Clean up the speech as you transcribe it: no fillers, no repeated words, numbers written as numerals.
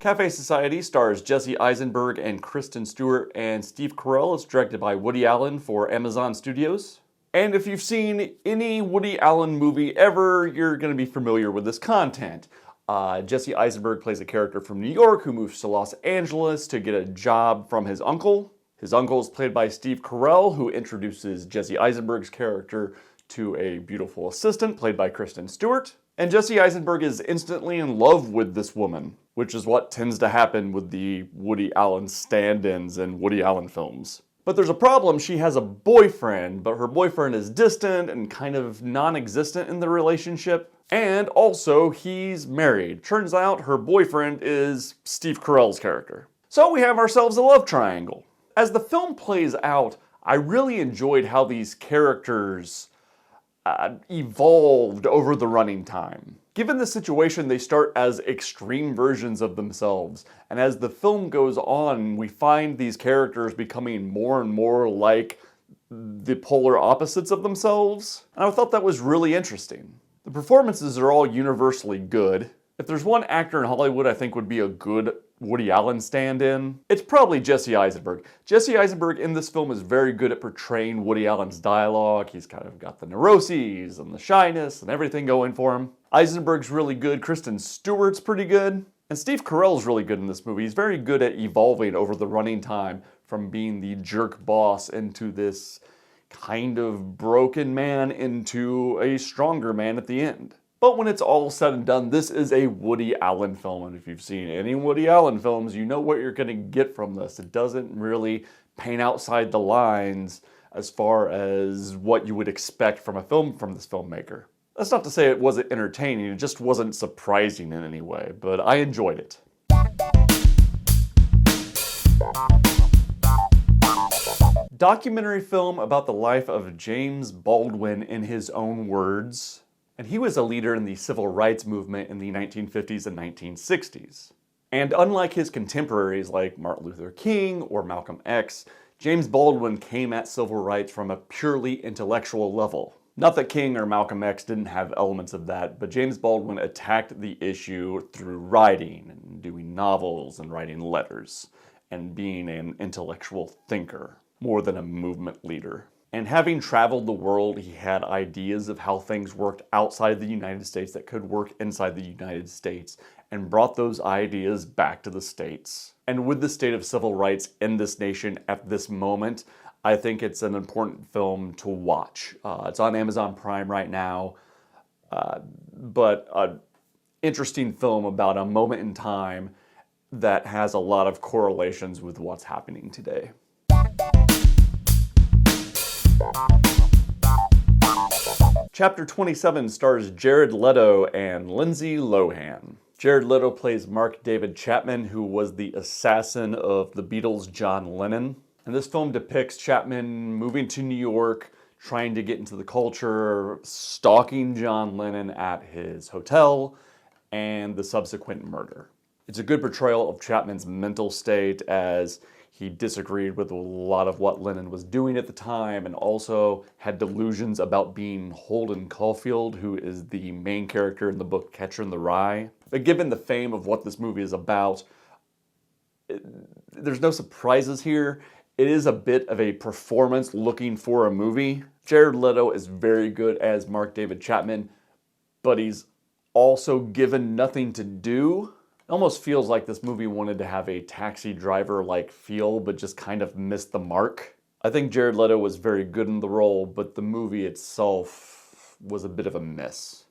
Cafe Society stars Jesse Eisenberg and Kristen Stewart and Steve Carell. It's directed by Woody Allen for Amazon Studios. And if you've seen any Woody Allen movie ever, you're going to be familiar with this content. Jesse Eisenberg plays a character from New York who moves to Los Angeles to get a job from his uncle. His uncle is played by Steve Carell, who introduces Jesse Eisenberg's character to a beautiful assistant played by Kristen Stewart. And Jesse Eisenberg is instantly in love with this woman, which is what tends to happen with the Woody Allen stand-ins in Woody Allen films. But there's a problem. She has a boyfriend, but her boyfriend is distant and kind of non-existent in the relationship. And also, he's married. Turns out her boyfriend is Steve Carell's character. So we have ourselves a love triangle. As the film plays out, I really enjoyed how these characters evolved over the running time. Given the situation, they start as extreme versions of themselves, and as the film goes on, we find these characters becoming more and more like the polar opposites of themselves, and I thought that was really interesting. The performances are all universally good. If there's one actor in Hollywood I think would be a good Woody Allen stand-in, it's probably Jesse Eisenberg. Jesse Eisenberg in this film is very good at portraying Woody Allen's dialogue. He's kind of got the neuroses and the shyness and everything going for him. Eisenberg's really good, Kristen Stewart's pretty good, and Steve Carell's really good in this movie. He's very good at evolving over the running time from being the jerk boss into this kind of broken man into a stronger man at the end. But when it's all said and done, this is a Woody Allen film, and if you've seen any Woody Allen films, you know what you're going to get from this. It doesn't really paint outside the lines as far as what you would expect from a film from this filmmaker. That's not to say it wasn't entertaining, it just wasn't surprising in any way, but I enjoyed it. Documentary film about the life of James Baldwin in his own words. And he was a leader in the civil rights movement in the 1950s and 1960s. And unlike his contemporaries like Martin Luther King or Malcolm X, James Baldwin came at civil rights from a purely intellectual level. Not that King or Malcolm X didn't have elements of that, but James Baldwin attacked the issue through writing and doing novels and writing letters and being an intellectual thinker more than a movement leader. And having traveled the world, he had ideas of how things worked outside the United States that could work inside the United States, and brought those ideas back to the States. And with the state of civil rights in this nation at this moment, I think it's an important film to watch. It's on Amazon Prime right now, but an interesting film about a moment in time that has a lot of correlations with what's happening today. Chapter 27 stars Jared Leto and Lindsay Lohan. Jared Leto plays Mark David Chapman, who was the assassin of the Beatles' John Lennon. And this film depicts Chapman moving to New York, trying to get into the culture, stalking John Lennon at his hotel, and the subsequent murder. It's a good portrayal of Chapman's mental state as he disagreed with a lot of what Lennon was doing at the time, and also had delusions about being Holden Caulfield, who is the main character in the book Catcher in the Rye. But given the fame of what this movie is about, there's no surprises here. It is a bit of a performance looking for a movie. Jared Leto is very good as Mark David Chapman, but he's also given nothing to do. It almost feels like this movie wanted to have a Taxi Driver-like feel, but just kind of missed the mark. I think Jared Leto was very good in the role, but the movie itself was a bit of a miss.